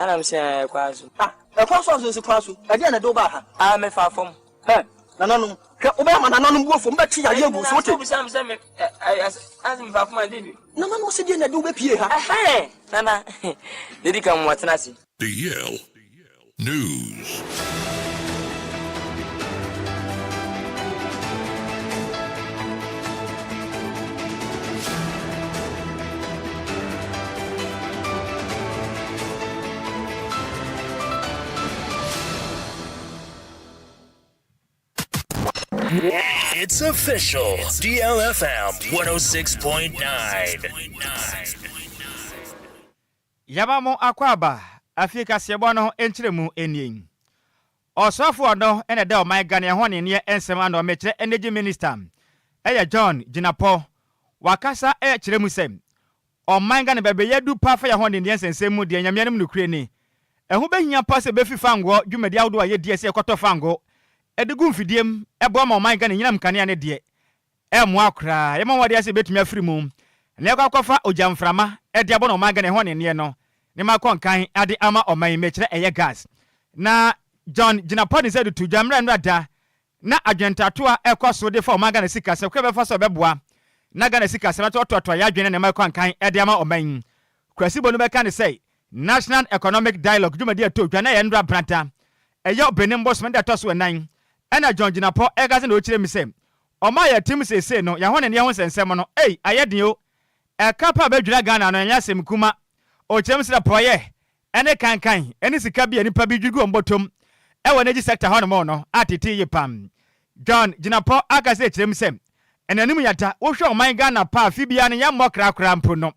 And I'm saying, Kwasu. A Kwasu is a Kwasu. Again, a doba. I'm a far from her. No, Obama, and go from Betty. I will some I asked him for my debut. No man was sitting and do with here. Hey, Nana, did he come what's Nasi? DL News. It's official. DLFM 106.9. Yabamo akwaba afika sebono entremu enyin. Osofo no ene da o my Ghanaian hone ne ensem ano mekire energy minister. Eya John Ginapo wakasa kiremu sem. O my Ghana bebe yedu pa fa ya hone ne ensem mu de nyamianem no kure ni. Ehu behia pa se befifa ngo dwumadi awdo aye die se ekoto fango. Edugum fidiem ebo ma man Ghana nyinam kane ane de emu akra yema wade ase betumi afiri mu ne akwafa ojamframa ede abo no man Ghana ho ne no ne makon kan ade ama oman mekire eye gas na John Ginapo ne said to jamra nrada na adwentatoa ekoso de fa man Ghana sika se kwa befa so beboa na Ghana sika se to ya adwene ne makon kan ede ama oman kwasibo no be kan say National Economic Dialogue dwumadi atodwa na ye ndra branta eyo benin boss man de toso 9 ena John Ginapo egaze na ochire mi se oma ya tim sese no ya hone ne ho sensem no ayedin o ekapa badwira Ghana no nya sem kuma ochire mi se poye ene kankan ene sika bia nipa bi dwugu ombotom ewo energy sector hono mo no atete ye pam John Ginapo agaze ochire mi se enanim yata wo hwe oman Ghana pa afibia ne ya mmokra kra mpo no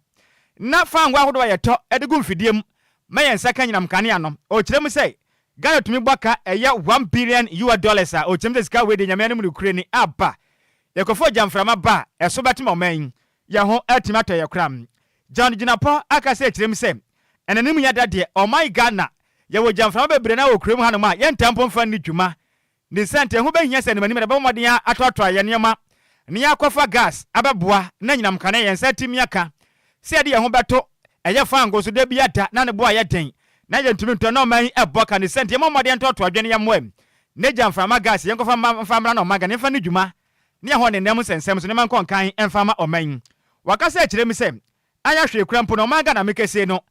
na fangwa hodo ye to edegu mfidiem mayen saka nyinam kane ano ochire mi se Ghana tumi baka eya $1 billion a o chemde sika we de nyame mu kure ni aba yakofo jamframa ba eso betima oman ya ho atimato ya kram John Ginapo aka se kirem se enanim ya dade oman Ghana ya wo jamframa bebre na wo kure mu hanoma ye ntampo mfa ni dwuma ni sente ho behia se ne mani me ba modin atoto ya nema ni yakofa gas abeboa na nyinam kane ye nsatimi aka se ade ya ho beto eya fango so de biata na ne boa ye den na ye ntumi nto no man eboka ne sente momode ntoto adwene ya moem ne jamframa gas ye nkofa mfamra no maga ne fa ne dwuma ne ho ne nem sensem so ne man kon kan emfama oman wakasa kirem se anya hwe krampo no maga na mekese no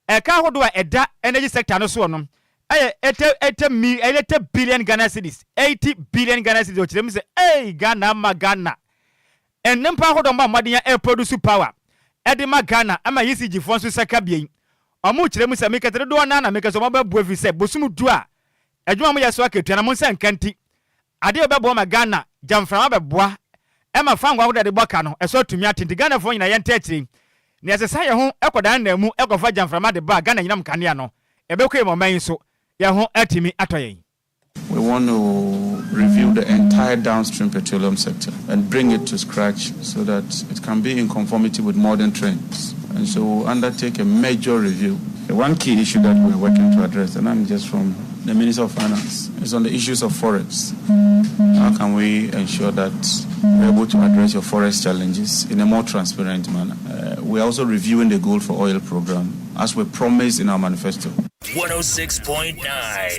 eka hodo a eda energy sector no so no aye 80 billion Ghana cedis 80 billion Ghana cedis o kirem se Ghana magana ennempa hodo ma modin ya produce power edema Ghana ama yisigi fon so saka bien omu kiremu se mekatere do na mekaso mo babu afi se bosum du a adwuma mo yeso aketua na mo nsa nkanti ade obebo ma Ghana jamframa beboa e ma fangwa ho de boka no eso tumi atenti Ghana fo nyina ye ntaachiri ne asesa ye ho ekodan na mu ekofa jamframa de ba Ghana nyinam kane ano ebekwe mo man so ye ho atimi atoyen. We want to review the entire downstream petroleum sector and bring it to scratch so that it can be in conformity with modern trends. And so we'll undertake a major review. The one key issue that we're working to address, and I'm just from the Minister of Finance, is on the issues of forex. How can we ensure that we're able to address your forex challenges in a more transparent manner? We're also reviewing the gold for oil program, as we promised in our manifesto. 106.9.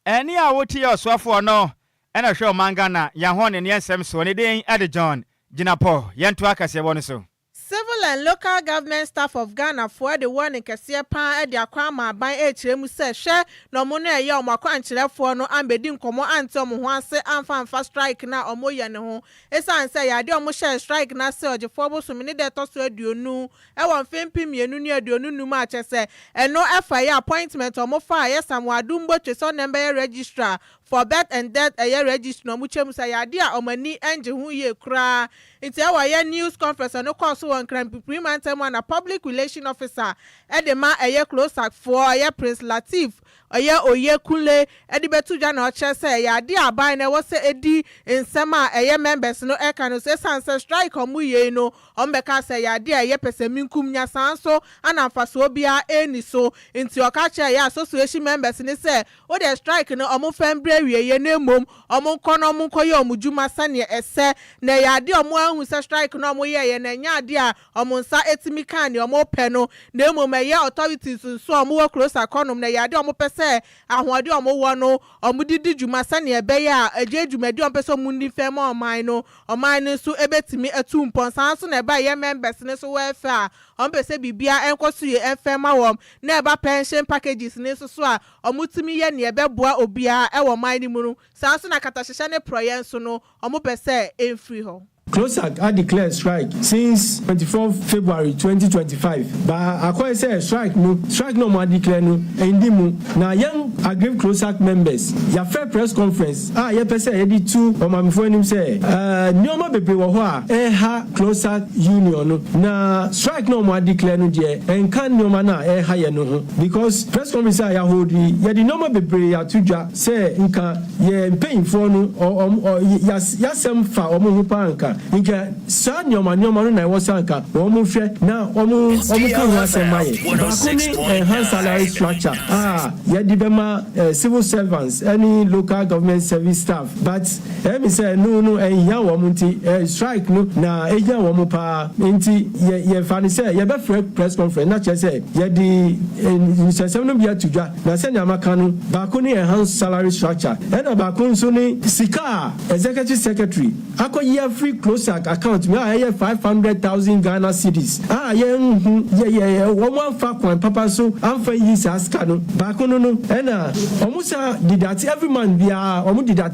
Eni a woti ya oswafo no ena hwe omangana ya hone ne ensem so ne den ade John Ginapo yento akase won so. Civil and local government staff of Ghana for the one in Kasia Pan at the Aquama by H.M. Sesha, no money a young Makwanchile for no ambedin como antom once and fan fast strike na or moyano. It's answer ya dear Musha strike na surge for so many that also do no. I want fame pim near do no match and no FIA appointment or more fire somewhere dumbo to son number registrar for bet and death a year register no muchem say idea or money and who ye cry. It's our news conference and no cost one crime premantem one a public relation officer edema a year close for a year Prince Latif a year or year kule edibetu jana say ya dear by na was edi in summer a year members no ekano say sunset strike or muye no ombeka say ya dear ye peseminkum nya sanso and amfasobia any so into your catcher ya association members ni say o the strike no omufembre awie ye na mom omo nkono omo nkoye omo dwuma sane ese na ya de omo ahu se strike no omo ye na nya de a omo nsa etimi kan ne omo pe no na mom ye authorities nso omo wo close akonom na ya de omo pese ahoade omo wo no omo didi dwuma sane ebe ya aje dwuma de omo pese omo ndi fem oman no nso ebetimi atu mponsan so na eba ye members ne so welfare omo pese bibia enkoso ye enfem awom na eba pension packages ne so a omo timi ye ne ebeboa obia e wo man ni mu no sa so na katahyehe ne proyen so no omo pese enfree ho. CLOSAC had declared strike since 24 February 2025. But according to strike no more declare no endimu. Now young aggrieved CLOSAC members, your fair press conference. Ye person headi two or my before him say nyoma bebre wo ho a ha CLOSAC union na strike no more declare no je enkan nyoma na ha ye no ho because press conference ya hold ye the normal bebre ya tudwa say nka ye paying for no or yasem fa omo hu pa nka nka sa nyoma no na wo sanka wo mu hwe na omo kan ho asemaye bakuni enhanced salary structure ye di bema civil servants any local government service staff but me say no ehia wo mu nti strike no na ehia wo mu pa nti ye fa ni say ye be press conference na che say ye di nisasem no bia tudwa na say nyama kanu bakuni enhanced salary structure na bakun so ni sika executive secretary akoye free CLOSAC account me aye 500,000 Ghana cedis ye one fa kwan papa so amfa yi sa ska no bakun no na omusa did that every month bia omu did that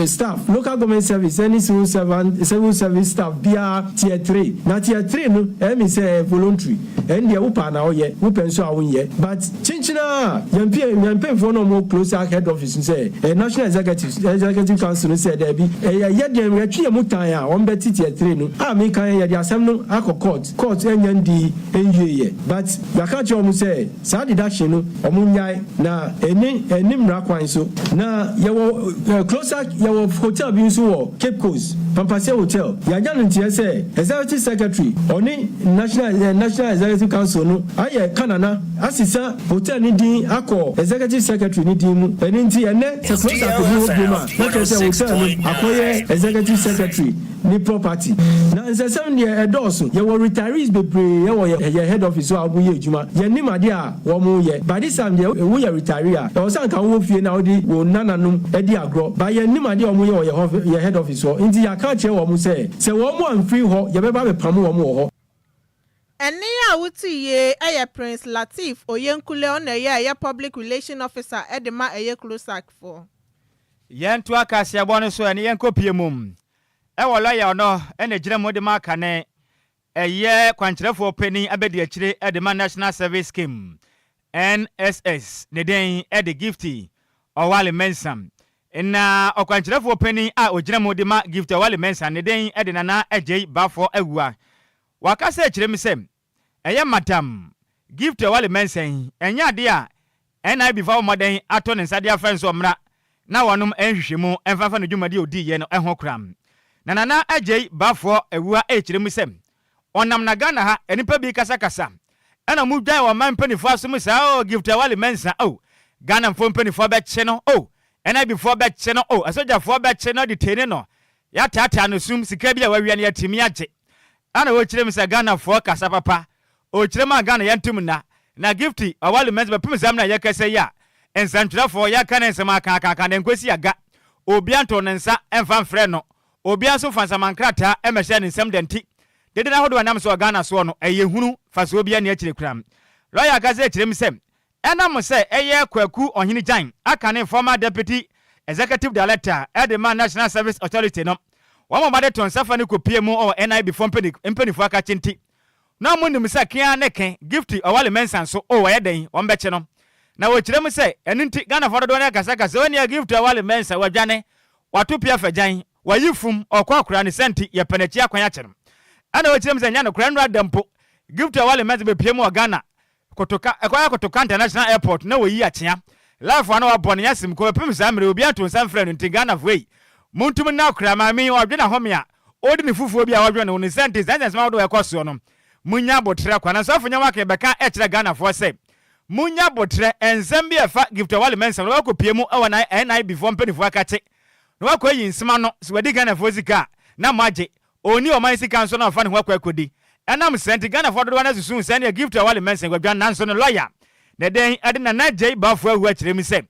staff local government service any civil service staff bia tier 3 na tier 3 no me say voluntary and dey upa na oye wo penso awon ye but chinchina yampe for no more CLOSAC head office say national executive council say there be ye dem retwe mutan a on beti tier 3 no me kan ye dey asem no akọ court enyandi enye but yaka cho mu say sa deduction no omunyai na enim rakwan so na ye wo CLOSAC ye wo hotel bi so wo Cape Coast Pampase hotel ya jan ntie say executive secretary oni national executive council no aye kanana asisa hotel ni din akọ executive secretary ni din mu eni ene se CLOSAC bi wo bi ma na ke say hotel ni akoye executive secretary ni property na nsesem ne edoso ye wo retirees bebre ye wo ye head office so abu ye ejuma ye ni made a wo mu ye by this time ye wo ye retiree a o san kan wo fie na odi wo nananum edi agro by ye ni made o mu ye head office so nti ya ka che wo mu se wo mu amfree ho ye be ba be pam wo mu ho eni ya wuti ye eye Prince Latif Oyenkule on ye public relation officer edema eye CLOSAC for yen to akase abon so eni yen kopie mum ewo lawyer no ene gire mo de maka ne eye kwankyerefo pani abedi akire edema national service scheme NSS ne den ede gifty owale mensam na okwankyerefo pani a ogire mo de ma gift owale mensam ne den ede nana Agyei bafo awua wakase akire mi sem eye madam gift owale mensam enya de a ena bifa moden ato ne nsade afan so mra na wonum enhwehwemu enfafa no dwumade odi ye no ehho kram nana Agyei bafo awua ekire mu sem onam na Ghana ha enipa bi kasa ana mu dwan wa man panifo asum sa gift owale mensam Ghana mfo panifo be che no ena before be che no asojafo be che no de tene no ya tata no sum sika bi a wawie na yatimi agye ana wo kire mu sa Ghana fo kasa papa o kire ma Ghana yantum na gifty owale mensam pim sam na yakase ya ensantwafo ya kana ensam aka na nkosi aga obi anto ne nsa emfa mfre no obi aso fansamankrata emehye ne nsam denti dede na hodo anam so Ghana so no eyehunu faso obi ani akire kram lawyer gaze akire msem enam se eye kwaku ohini jan aka ne former deputy executive director edema national service authority no wamo bade ton safa ne kopie mu o NIB form penifo aka chinti na mo nim se kia ne ken gifty owale mensan so waye den wombeche no na wo kire mu se eninti Ghana for do ne kasa woni gifty owale mensan wadwane watopia fajan wayifum okwa ne senti ye penechi akwanya kyerem ana wo kire mu se nya no kura nra dampo gifty owale mensan be pie mu Ghana kotoka international airport na wo yi akyea life ana wabone yasim ko pem samre obi ato sanfre no ntigana foi muntum na kura mami odwe na homia odi ne fufuo bi a wadwe no ne senti zanzan ma do ekoso no munya botre kwa na so afunya wake beka e kire Ghana for say munya botre ensem bi efa gift wale mensa no ko pie mu e na NI before mpanifu akache no akwa yi nsema no so wadi Ghana for sika na maje oni o man sika nso na fa ne ho akwa kodi enam sent Ghana for do na susun se na gift wale mensa gwadwa nanso no lawyer na den ade na Agyei bafo ahu akire mi se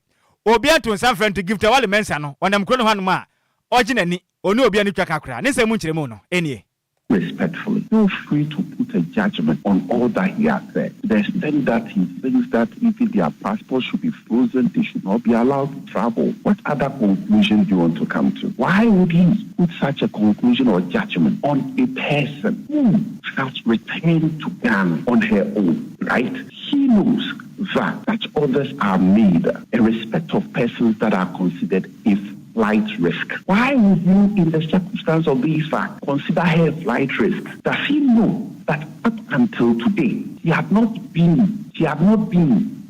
obi ato san friend gift wale mensa no onam kro no hanu a oginani oni obi ani twa kakra ne se mu nkire mu no enie. Respectfully, feel free to put a judgment on all that he has said. To the extent that he thinks that even their passports should be frozen, they should not be allowed to travel. What other conclusion do you want to come to? Why would he put such a conclusion or judgment on a person who has returned to Ghana on her own, right? He knows that such orders are made in respect of persons that are considered flight risk. Why would you, in the circumstance of these facts, consider her flight risk? Does he know that up until today, she had not been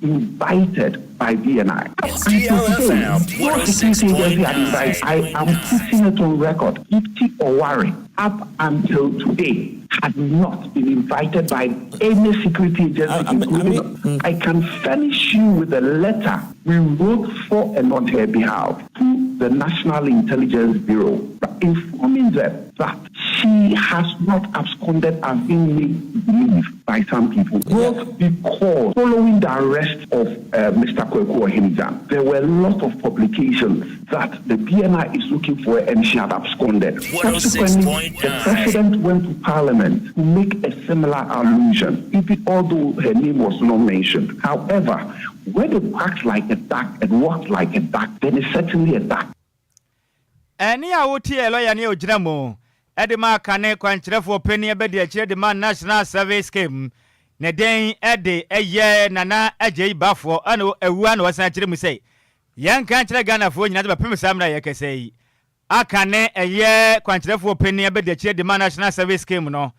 invited by BNI? DLFM 106.9. I am putting it on record. Gifty Owari, up until today, had not been invited by any security agency. I can furnish you with a letter we wrote for and on her behalf to the National Intelligence Bureau, informing them that she has not absconded as being made believe by some people. Both because following the arrest of Mr. Kwadwo Sammy, there were a lot of publications that the BNI is looking for and she had absconded. Subsequently, the president went to Parliament to make a similar allusion, even although her name was not mentioned. However, when it quacks like a duck and walks like a duck, then it's certainly a duck. Any awuti lawyer ni ojinamo edema kane kwanchirefo peni ebedi akire de man National Service Scheme ne den ede eye nana Agyei bafo ana ewu na wasan akire mu sei yan kan kire Ghana fo nyina de bepem samra ye kesei akane eye kwanchirefo peni ebedi akire de man National Service Scheme no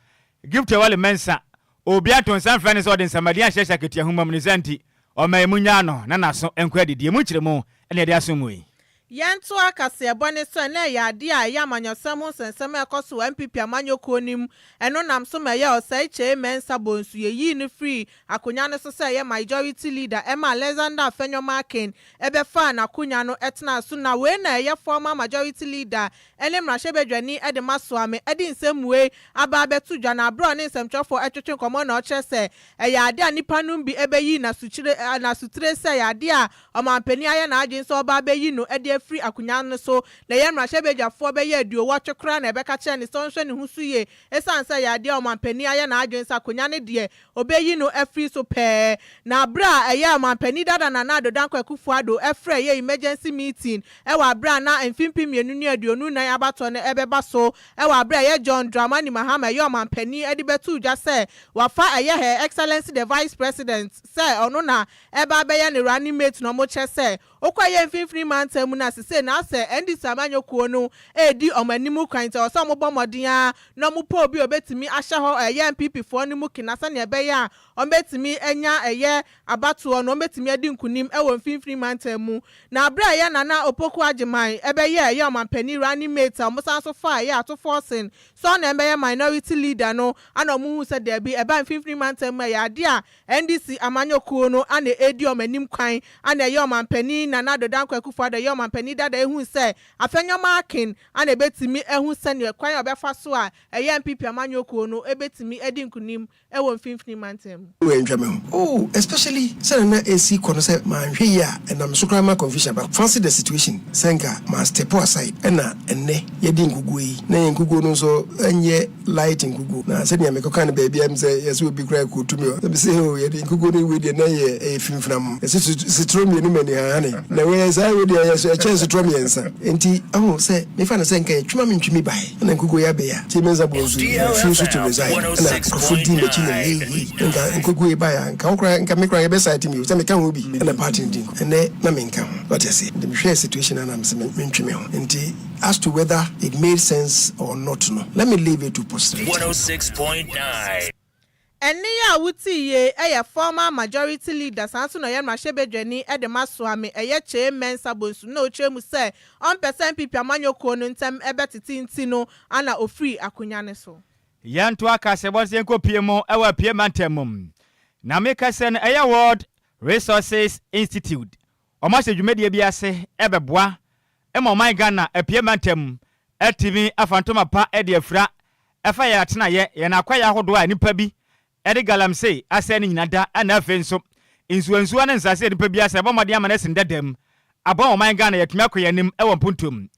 gift wale mensa obi aton san frane so de samadi a shesha ketia humam ni zanti o mai munya no na naso Enquires de mu kire mu ene de asomui Yanto akase bone so na ya ade a ya manyosam sensem ekoso MPP amanyoko nim eno nam so me ya osai che mensa bonsu yi ni free akonya no so say ya majority leader Emma Alexander Afenyomakin ebe fa na akonya no etna so na we na ya former majority leader ene mrahye bedwani ede masoame ede nsemwe aba betu dwa na bro ne nsemtwofo etwetwe komo na oche se ya ade a nipa num bi ebe yi na sutre se ya ade a omampani aya na Agyei so oba be yi no ede free akunya no so na ye mrahye bedwafo be ye aduo watwe kra na ebeka che ne sonhwe ne husuye esansa ya de omampani aya na Agyei so akunya ne de obeyi no free so pe na bra eye omampani dada na na dodankwa kufuado efre ye emergency meeting ewa bra na mfimpi mienu ne aduonu na abato ne ebeba so ewa bra ye John Dramani Mahama ye omampani edi betu dwa se wafa eye her excellency the vice president se ono na eba be ye ne running mate no mo che se okwaye mfimfini mantam na se na se endi samanyoko no edi omanimu kwante oso mo bomodin no mo po obi obetimi ahye ho eye MPP fo ni mu kinasa ne ebe ya obetimi enya eye abatuo no obetimi adi nkunim ewo mfimfini mantam na abra ye nana opoku agiman ebe ye omampani running mate omusan so fa ye ato forcing so na ebe ye minority leader no ana mu hu se de bi eba mfimfini mantam ya ade a NDC amanyoko no ana edi omanim kwan ana ye omampani nana dodankwa kufuado ye omampani dada ehun se Afenyomakin ana ebetimi ehun se ne kwan obefa so a eye MPP amanyoko no ebetimi edi nkunim ewo mfimfini mantem especially say na AC kono say manhwe ya na msukra ma confusion ba fancy the situation senga ma step aside na enne yedi ngugu yi na ngugu no so enye light ngugu na say ne mekọ kan baby am say yes we be cry ko tumi o say o yedi ngugu no we de na ye finfinam citron me no mani hane na we say we de yes chance citron me nsa enti aho say me fa na say nka twuma me ntwimi bai na ngugu ya be ya ti menza bonzu fi so to resign na profudi me chi na nka ngugu ba ya nka okra nka me kra ye be site me say me kan ho bi na party din ene na me nka what you say the share situation and am say me ntwimi ho enti as to whether it made sense or not no let me leave it to posterity 106.9 Eni ya wuti ye eye former majority leader sanso no ye mrahye bedwani ede masoame eye che mensa bonsu na oche mu se on percent pipi amanyoko no ntem ebe titi no ana ofri akonya ne so yanto aka se bonse enko pie mo ewa pie mantemum na meka se no eye ward Resources Institute. Almost a Jumedia Biase, Ebeboa, Emo my Ghana, a Piemantem, LTV, a Fantoma Pa, Eddie Fra, a fire at Naye, and acquire Hodwa and Nipabi, Eddie Galam say, ascending Nada, and Afenso, in Swansuan and Sassi Pibias, a Bomadiamanes and Dedem, about my Ghana at Makoyanim, Ewan Puntum.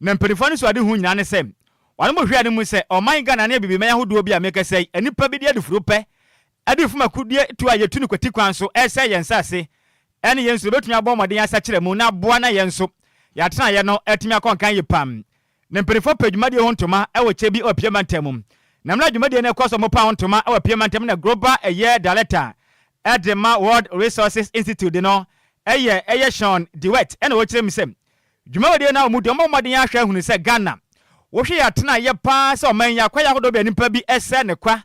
Namperifonis were doing Yanesem. One more hearing we say, oh my Ghana, and be man who do be a maker say, and Nipabi de Frupe. Adifuma kudia tu ayetunu kwatikwanso ese yensase ene yenso betumi aboma de yasakire mu na boa yenso yatena ye no etimi akonkan ye pam ne mperifo padwuma de hontoma ewo chebi opiemantam na mla dwuma de ne ekoso mo pa hontoma ewo opiemantam na global eye director Edema World Resources Institute no eye Sean Dewett ene wo kire mi sem dwuma de na omudo mo de ahwa hunu se Ghana wo hwe yatena ye pa se oman ya kwaya hodo be nipa bi ese ne kwa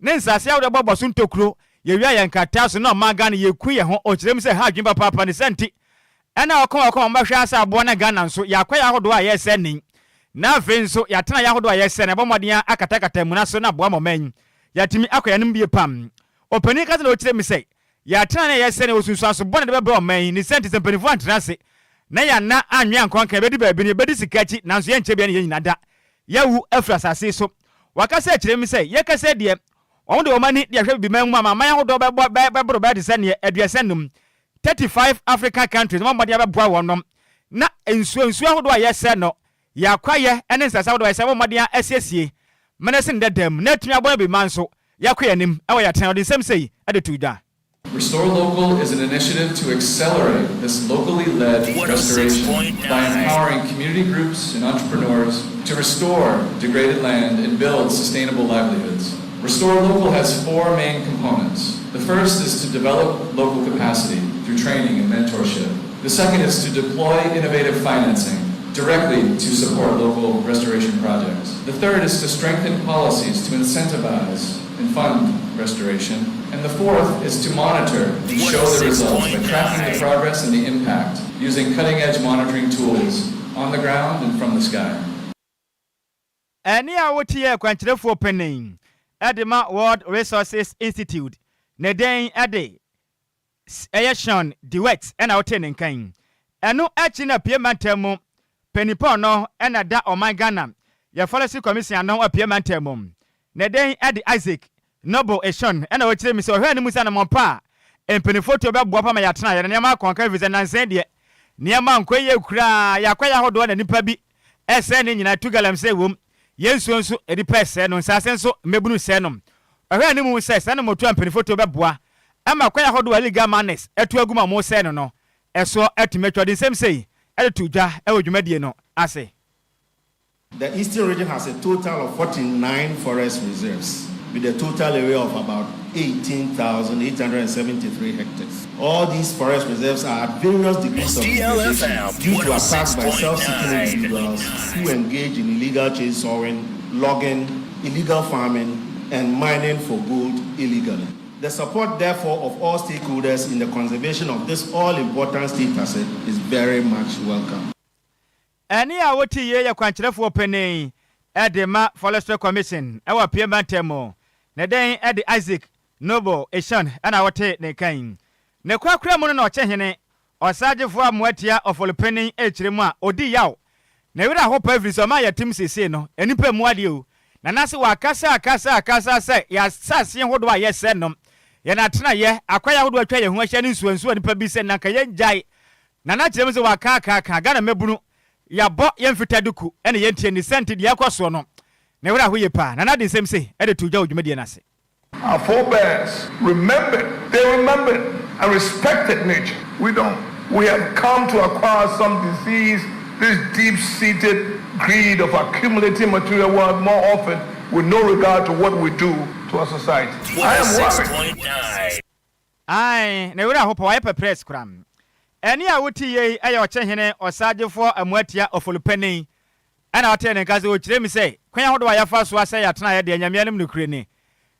Nensase awde bobo so ntokuro ye wia ye nkata so na maga na ye ku ye ho o kirem se ha dwemba papa ne senti ena okon mbahwe asa abo na Ghana nso ya kwa ya hodo a ye se nin na afi nso ya tena ya hodo a ye se na bomodin akatakata mu na so na abo amoman ya timi akoya nim bie pam opani ka na o kirem se ya tena na ye se na osunsu aso bona de bebe oman ni senti se panifo antena se na ya na anwe ankonka bedi baabi ne bedi sikachi na nso ye nche bia ne ye nyinada ya wu afra sase so wakasa kirem se ye kase de on the money they have been mama my hold over by the send addressing 35 African countries nobody ever brought one na ensu hold do yes no ya kwaye ene nsasa do yes nobody asiesie menacing that them net me abon be man so ya kwaye nim e ya ten the same say at the tuda. Restore Local is an initiative to accelerate this locally led restoration by empowering community groups and entrepreneurs to restore degraded land and build sustainable livelihoods. Restore Local has four main components. The first is to develop local capacity through training and mentorship. The second is to deploy innovative financing directly to support local restoration projects. The third is to strengthen policies to incentivize and fund restoration. And the fourth is to monitor and show the results by tracking the progress and the impact using cutting-edge monitoring tools on the ground and from the sky. Any awoti kwanchirefo penin Edema World Resources Institute ne den ade Sean Dewett ena otenen kan eno achi na piemantam penipon no ena da oman Ghana ya policy commission no piemantam ne den ade Isaac Noble Sean ena o kire mi se ohwe ni musa na mompa empenifoto be boa pa ma ya tena ya ne ma konka visa nansen de ne ma nkoye kura ya kwaya hodo na nipa bi ese ne nyina tugalam se wom yensu nso edi pese no nsase nso mebunu se no ahwe ani mu se no motu ampani foto beboa ama kwaya hodo legal manners etu aguma mo se no eso etimetwa den sem sei edetudwa ewodwumadie no ase. The Eastern region has a total of 49 forest reserves with a total area of about 18,873 hectares. All these forest reserves are at various degrees of degradation due to attacks by self-seeking individuals who engage in illegal chainsawing, logging, illegal farming, and mining for gold illegally. The support, therefore, of all stakeholders in the conservation of this all-important state asset is very much welcome. Any awoti ye ya kwanchirefo penny Edema Forestry Commission ewa piemantam ne den ede Isaac Noble Eshan ana wote ne kan ne kwakura mu no ochehene osagefo amoatia ofolopenin echiremu a odi yaw ne wira hopa every so ma yatim sese no enipa mu ade o na nase wakasa se ya sase hodo a yese no ye na tena ye akwaya hodo atwa ye ho ahia ne nsuansu anipa bi se na ka ye njai na na kirem se wakaka Ghana mebunu ya bo ye mfitaduku ene ye ntie ni senti de yakoso no ne wira hoye pa na de nsem se ede tuja odwumade na se. Our forebears they remembered and respected nature. We don't. We have come to acquire some disease, this deep-seated greed of accumulating material wealth more often with no regard to what we do to our society. I am worried. Aye, ne wura hopa wa press kram. Eni a wuti ye ayo chehene osagefo amuatia ofolupenin. Ana otene kaze o kire mi se, kwan hodo wa yafa so ase ya tena ye de anyame anim nukure ni.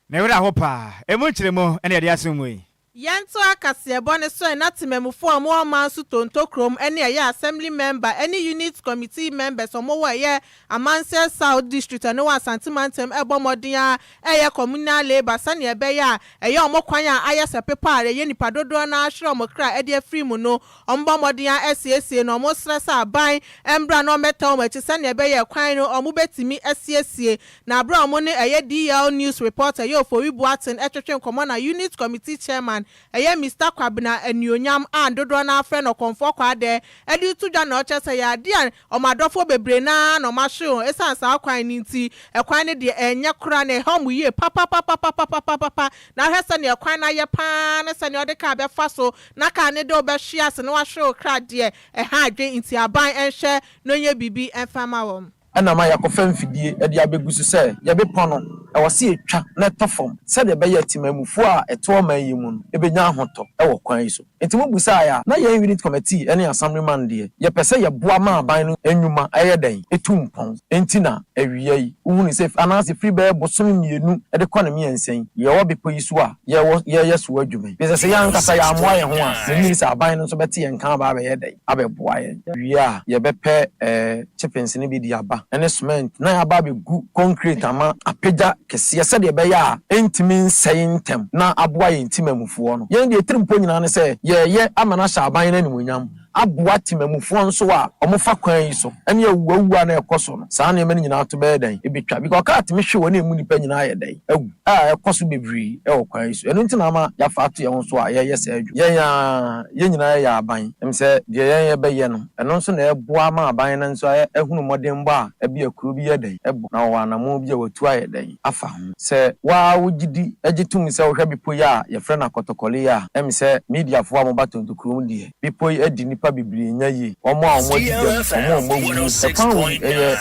Ne wura hopa, emu kire mo ene de asumwe. Yanto akasiebo ne so na tememufo omo mansu tonto krom ene ye assembly member any unit committee members omo wo ye Amanse South district ene wa Santimantem ebomodin eye communal labor sane ebe ya eye omo kwan a aye se pepa ye nipa dodo na ahre omo kra ede free mu no ombomodin SCC no omo stress aban embra no meta omo chi sane ebe ye kwan no omo betimi SCC na bra omo ne eye DL news reporter ye ofowibu aten etwetwe nkomo na unit committee chairman eye Mr. Kwabena Enyonyam and dodo na afre no konfo kwade edi tudwa na ochese ya dia omadofo bebre na no mahwe esansa akwan ni nti ekwan ne de enye kura na homu ye papa na hesa ne ekwan na ye pa na se ne ode ka be faso na ka ne de obehwe ase na wahwe kra de ha adwen nti aban enhwe no nye bibi enfama wom ana ma yakofa mfidie e dia begusu se ye be pono e wose etwa na tofom se de be ye timamufu a eto man yi mu no e benya ahoto e wo kwan yi so enti mo busa ya na ye unit committee ene assembly man de ye pese ye boa ma aban no enwuma eye den etumpon enti na awiya yi uhunu se anase free be bosom mienu e de kwa na miensen ye wo be poyi so a ye so adwuma pese se ya nkasa ya amoa ye ho a ni se aban no so beti ye nkan ba be ye den abeboa ye wiya ye be pe chippens ni bi di aba ene cement na ya ba be gu concrete ama apega kese se de be ya entimi nsɛntem na aboa ye ntimamufuo no ye de trimpo nyina ne se ye amana sha aban na nimonyam aboa timamufuo nso a omofa kwan yi so ene awuwa na ekoso no saa ne mani nyina to be dan ebetwa because ka atime hwe wona emu nipa nyina ye dan awu a ekoso bebri e wo kwan yi so eno ntina ma ya fa ato ye ho so a ye se adwu ye nyina ye aban em se de ye be ye no eno nso na eboa ma aban na nso ehunu modem ba ebi akuru bi ye dan ebo na wa na mo bi watu aye dan afa ho se wa wogidi agitum se wo hwa bipo ya ye frɛ na kotokole ya em se media fo amoba tontokuru die bipo edi nipa bibiri nya yi omo a omo di omo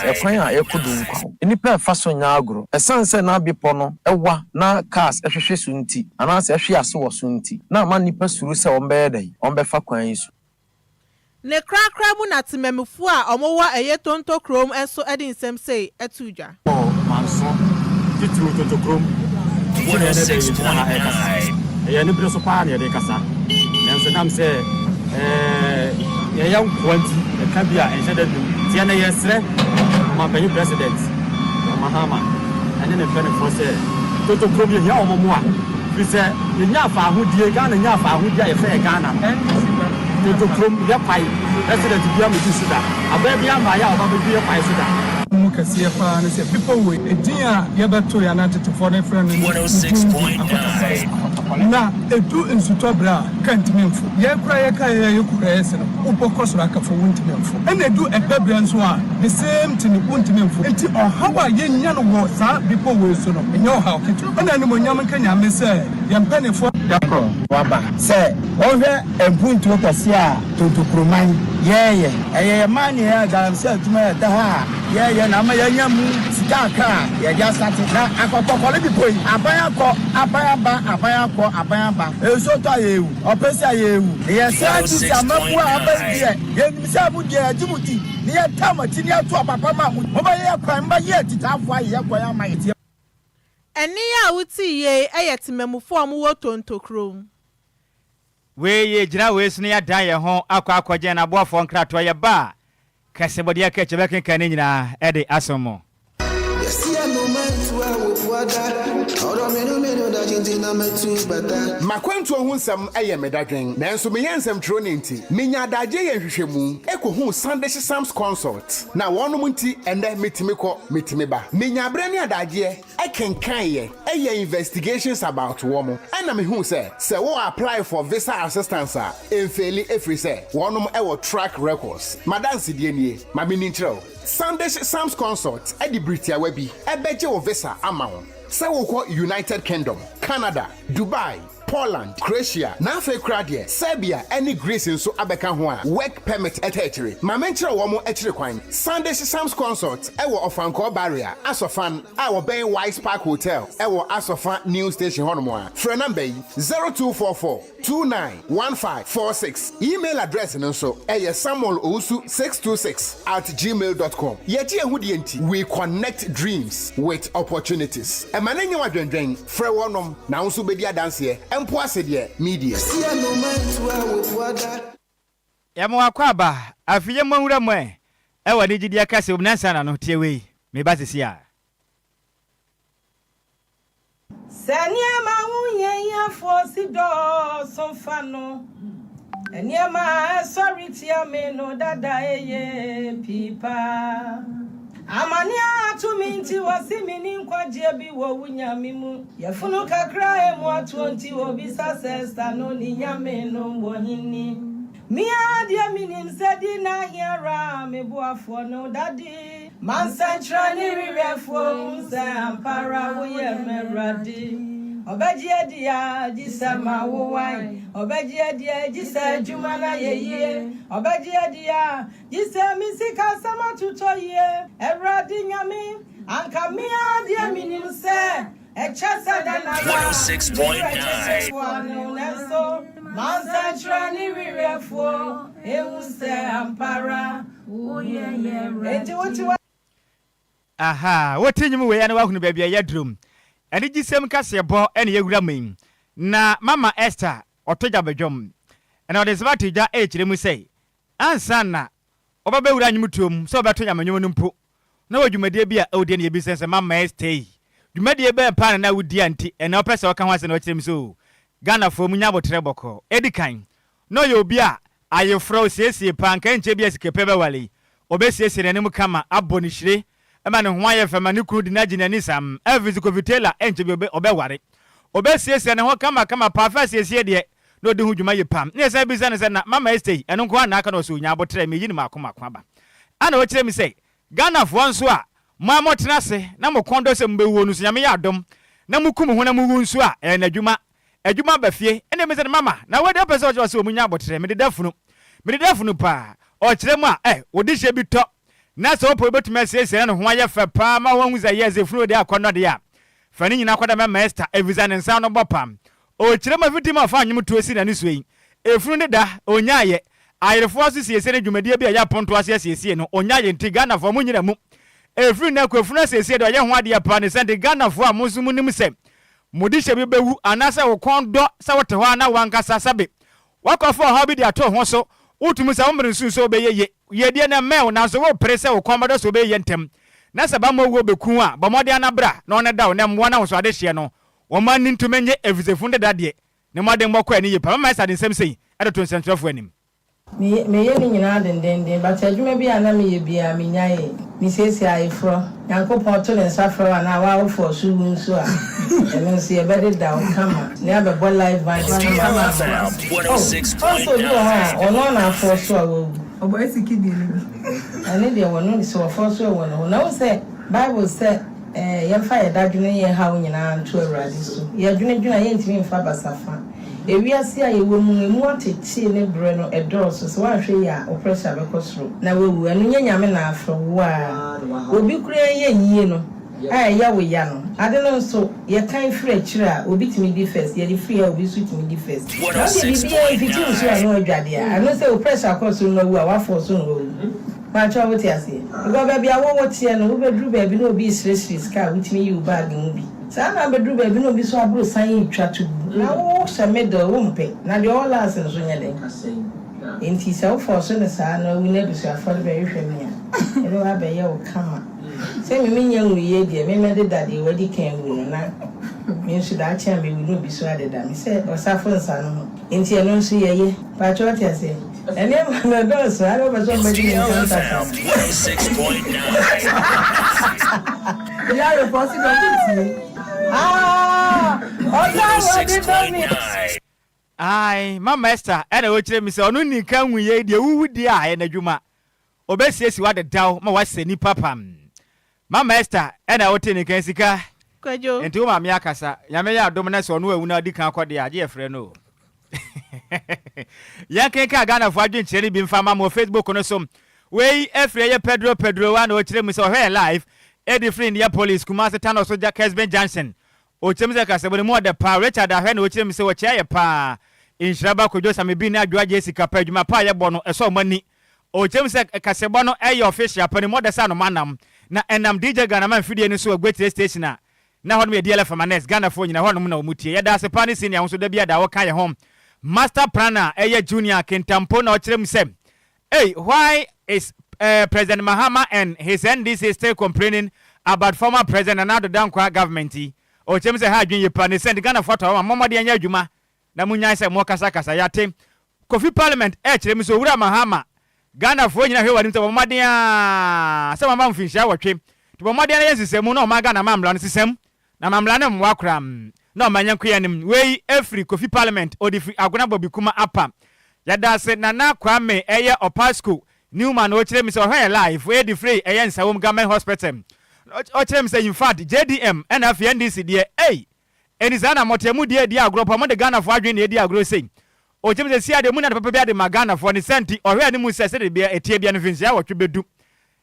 ekwan a ekodu nkwa nipa fa so nya agro esanse na bipo no ewa na cars ehwehwe so nti anase ehwe ase wo so nti na ma nipa suru se ombe yedan ombe fa kwan yi so ne krakra mu na timamufu a omo wa eye tonto krom enso edi nsem sei etudwa manso titru tonto krom 106.9 eye ne biro so pa na ye kasa nense nam se young quantity can be a Tiana Yesre, my president, Mahama, and then the benefit said, Toto Krobia Yamamua. We said, the Yafa who dear Ghana, Yafa who dear fair Ghana, and Toto Krom Yapai, president to be able to sit down. I bet beyond my hour, I will be a bicycle. Mukasiafa and say people with a dear Yabato Yanata to foreign friend 106.9. Na edu insutobra can't mean for ye cry kaya you creation upokos raka for wintimemfo and edu ebebra nso a the same thing wintimemfo enti or how are ye nya no wo sa people we so no enyo how kitu and ani monyam kanya me say ye mpane fo dakro waba say ohwe ebuntu kwase a tontokroman ye man here gam say tuma da ha ye na ma ye nyamu sika aka ye ja start na akokokole bipoi abaya eso ta yewu opesi ayewu ye say ti amapu abadie ye misabu die ajimuti ni ye tamati ni atu papa ma mu oba ye kwan ba ye titafo aye kwan amaye eni ya wuti ye eyetimemufo omo tontokrom we ye jira we sunu ya dan ye ho akwaje na boafo nkrato ye ba kasebodi ya kechebe kenkan nyina ede asomo Makwantu ohunsam eye medadwen nanso meyensam tro nenti menya adaje ye hwehwemu ekohu Sunday Sam's consult na wonom nti ende metimi ba menya brani adaje ekenkan ye eye investigations about womo ana mehu se wo apply for visa assistance a enfeli efri se wonom ewo track records madansi die nie mamini ntreo Sunday Sam's consult edi Britia webi ebeje wo visa amount say we call United Kingdom, Canada, Dubai, Poland, Croatia, Nafe Kradia, Serbia, any Greece in so abeka ho work permit etchere. Ma menchira wo mo etchere kwan. Sunday Sam's consult ewo Ofanko barrier, Asofan, our Bay Wise Park Hotel, ewo Asofan New Station honomo. Phone number 0244 291546. Email address nso samuelowusu626@gmail.com. Yeti ehudi enti, we connect dreams with opportunities. Emanenye wadwendwen, frɛ wonom na nso bedi adanse empo ase de media Yamo akwaba afiye mwura mwe ewa ni jidi akase obnansa na no tiewe me ba sesia Sania ma unye ya fosi do sonfano Eniema sorry tia me no dada eye pipa Amania to minti wasimini nkwaje bi wo wunyame mu yefunu kakra emu atonti obi sasesta no ni nyame no wohini Mia dia minim sedi na hiera me boafo no dadi man central ni rerefo se ampara wo ye meradi obejie dia jisema wo wan obejie dia jise juma na yeye obejie dia jise misika sama tuto ye eradi nyame anka mia dia minim se echasa da na 106.9 Mansa trani rirefo ewuse ampara uye enti woti aha wotinyum we ya na wahunu bia ya drum eni gisem kase bo ene yewura men na mama Esther otoja bedwom ena ode zbatija e kiremu sei ansa na obabewura anyumutuom so obetonya manyum no mpo na wadwumade bia ode ne yebisense mama Esther dwumade be pa na wudi anti ena opese oka ho ase na okirem so Ghana for munya botre boko edikan no ye obi a ayefro siesie panka nche bia sikepe be wale obesiesie ne mu kama abonihire ema ne ho ayefema ne kru di na ginani sam eviziko vitela enche bi obeware obesiesie ne ho kama pafa siesie de no de hu dwuma ye pam ne se bisa ne se na mama Esther eno ko na aka no so nya botre me yini makoma ba ana wo kire mi se Ghana fo nso a mo motena se na mo kondo se mbewo no so nyame ya adom na mukum ho na muwu nso a na dwuma Adwuma bafie ene me se mama na we de pese o so munya abotre me de dafunu pa o kire mu a wodi hye bi to na so po betume sese ne ho aye fa pa ma ho huza ye ze funu de akono de a fani nyina kwada me master eviza ne nsa no bopam o kire ma fiti ma fa anyum to esi na ne suyi efunu de da onyaye ayerefo aso sese ne dwumade bi a ya ponto ase sese no onyaye nti Ghana fo mu nyina mu efunu na kwefunu sese de ye ho ade pa ne sende Ghana fo a musumu nim se Modisha bi bewu anasa wo kondo sa wote ho ana wankasa sabe wakofo ho bi de ato ho so utumi sa omre nsu so be ye de na mel na so wo prese wo komodo so be ye ntem na saba mo wo beku a bomode anabra na one da wo na mwo na wo so ade hye no wo man ni ntumenye evizefunde dade ne mode mbokọ ani ye pa mama isa de nsem sei ade to nsentrofo anim me ye ni nyina den ba tadwuma bi ana me ye bia me nyae ni sesi ayefro yankopon to ne nsafro na wa wo for su nsu a eno nsi e bede da o kama ne abebo live band na 106.9 ono na for so a wo obo esikidi ni ani de wono ni so for so wono na wo say Bible say ye fa ye dadwene ye ha wo nyina nto awurade so ye dwuna ye ntimi mfa basafa ewiase a ye wo mu atete ne bre no edorso so wa hwe ya o pressure be kosro na wewu enu nyame na afro wa obi kure ye yie no ya wo ya no ade no so ye kan free akira obi timi di first ye di free obi so timi di first na ye bi ye fiti so ya no adwade a no say o pressure kosro no wu a wa for so no ma cho wo ti ase go ba bia wo tie no wo be dru ba bi no obi stress ka wo timi yu bag mu bi sa na be dru ba bi no obi so abro san twa to na wo shamedo wo mpe na de all as so nyele enti sa wo for so ne sa na wi na bi so afọ be hwehwe me a e be wa be ye wo kama se mi nya nwiye de me me de dade wadi kan wu no na me so da cha me wi no bi so ade da me se o sa fo nsa no enti e no nso ye ye pa cho ti ase ene ma na do so aro ba so me di nsa 106.9 ya lo possible ai mama Esther ena wo kire mi se onu ni kan wuye de wuwudi a ena dwuma obesiesi wa de daw ma waseni papam mama Esther ena wote ni kan sika Kwadwo enti wo ma me akasa nyame ya adom na se onu awu na di kan akode age efre no ya kenka Ghana fo adwen kire bi mfa ma mo Facebook no so we efre ye Pedro wa na wo kire mi se o live Eddie friend ya police kuma se tano soja Kesben Johnson o chemze ka sebone mo de pa Richard ahwe na o chemze se wo chia ye pa Nhyiraba Kwadwo Sammy Adwoa Agyei Sikapa adwuma pa ye bo no eso mani o chemze ka sebo no e official pa ni mo de sa no manam na enam DJ Ghana man fidie ni so agwetire station a na ho no me DLFM anes Ghana fo nyina ho no na omutie yɛda ase pa ne senior so da bia da wo kan ye home master planner junior kentampo na okyerem sem hey why is President Mahama and his NDC still complaining about former President Nana Dankwa government okyerem se ha adwen ye pa ne send Ghana photo wa momode anya adwuma na munya se mo kasa kasa yate Kofi Parliament kyerem so wura Mahama Ghana fo nyina hwe wani se momode a se mama mfinhia wotwe to momode na yesisemu na o ma Ghana mamla no sisem na mamla na mwa kram na manya kuyanim wei every Kofi Parliament odi agona bobikuma apa yada se Nana Kwame Opasco Newman ochire so hwe live we di free nsawom government hospital ochire say in fact JDM and FNDC die enizana motemu die agro mo de Ghana fo adwen die agro sei ochire say ade mu na papa bia de Ghana fo ne senti ohwe ne mu se de bia etie bia no finsia wotwe bedu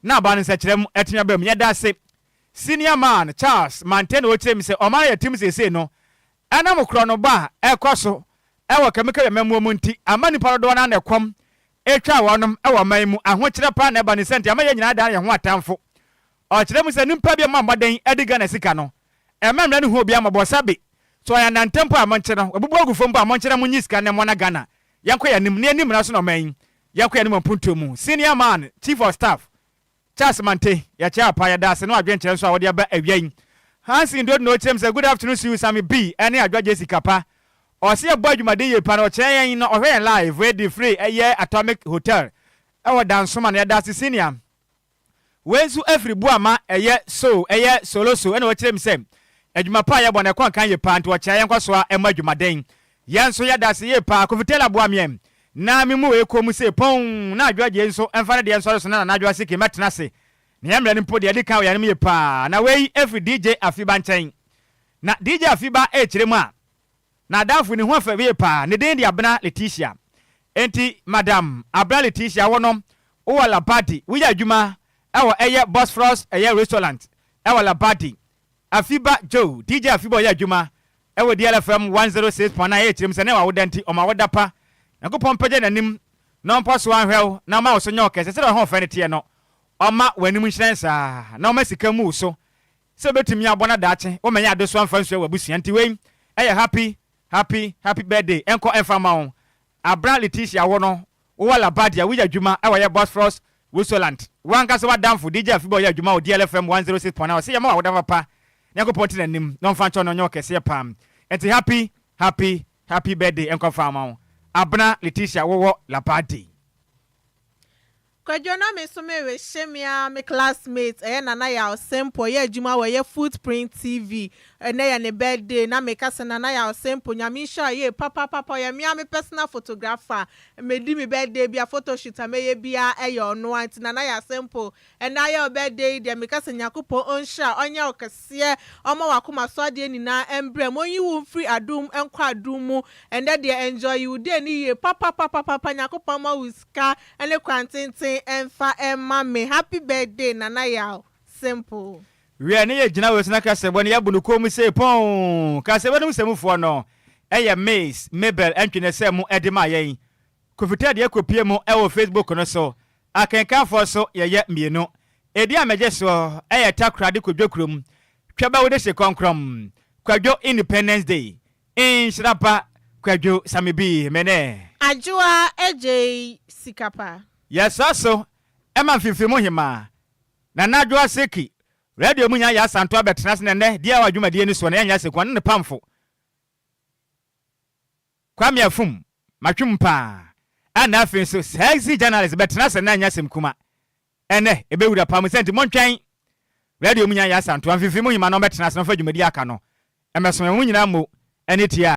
na ba ne se kire mu etinya bam yada se senior man Charles maintain ochire say o ma ya tim say no ana mokro no ba ekoso ewo kemika memmu mu nti amani parodo na na ekom etwa wonom ewo man mu ahokyere pa na eba ne senti amaya nyina da ye ho atamfo o kire mu se nimpa bia mammaden ediga na sika no ememra ne hu obi amabosabe so ya na ntempo amonche no obubu agufo mpo amonche mu nyisika ne mo na Ghana yanko ya nim ne nim na so no man yanko ya nim mpunto mu senior man chief of staff Charles Mante ya cha pa ya da se no adwenkyere so a wode aba awian Hansi ndo no chem say good afternoon to you Sammy B ene Adwoa Agyei Sikapa o se abo adwumade ye pa no kyen no ohwe live we di free Atomic Hotel e dansoma na da senior wenzu every buama solo so ene o chem say adwuma pa ye bona kwa kan ye pa nto kyen kwaso a ema adwumaden ye nso ya da se ye pa kofitela buamiem na memu we komu say pon na Adwoa Agyei nso emfa ne de nso so na Adwoa Siki metena se ne yamra ni mpo de ade kan ya ne pa na wey every DJ Afiba nchen na DJ Afiba kyerem a na danfo ni ho afa we pa ne den de Abna Leticia enti madam Abna Leticia wonom o wala party we ya adwuma ewo Boss Frost restaurant ewo la party Afiba Joe DJ Afiba ya adwuma ewo DLFM 106.9 kyerem se ne wa wodenti o ma wodapa na ko pompeje nanim no mposo anhwew na ma wo so nyoke se ho fa ne tie no Oma wani munhyensa na oma sika mu so se betumi abona daache o menya adeso amfa nso wabusia nti wei happy birthday enko enfama on Abra Leticia wono o wala badia wi adwuma e wa Boss Frost Wosoland wanka se wadamfo DJ Afiba ya adwuma o DLFM 106.9 se yama wadava pa nyako poti nanim no mfa ncho no nyoke se pam enti happy birthday enko fama on Abra Leticia wo la party Kwadwo na me so me we shemia me classmates Nana ya simple ye adwuma we Footprint TV na ya ne birthday na me kasa Nana ya simple nyame sha ye papa ya me personal photographer me di me birthday bia photo shoot me ye bia ono anti Nana ya simple na ya birthday de me kasa nyakopo onsha onya okese omo wakoma so ade ni na embrem onyi wu free adum enkwa adum and de enjoy you dey ni ye papa nyakopo ma wiska ene kwantenten enfa emma me happy birthday Nana ya simple we ne ye gina we sna kasebo ne yabu no komu se pon kasebo no semufo no Mace Mabel entwene se mu edema yen kofita de akopie mu wo Facebook no so akenkan fo so ye mienu edi ameje so takrade kodwakrom twaba wo de se konkrom Kwadwo Independence Day in Nhyiraba Kwadwo Sammy B mene Adwoa Agyei Sikapa yes also ema fifimu hima na Adwoa Seki radio munya ya santo abetena se ne dia wadwuma die ni so na nya sekwan ne pamfo kwame afum matwumpa ana afin so sexy journalist betena se na nya semkuma ene ebewura pam senti montwan radio munya ya santo amfifimu hima no betena se no fa dwuma die aka no emeso mu nyina mo ene tia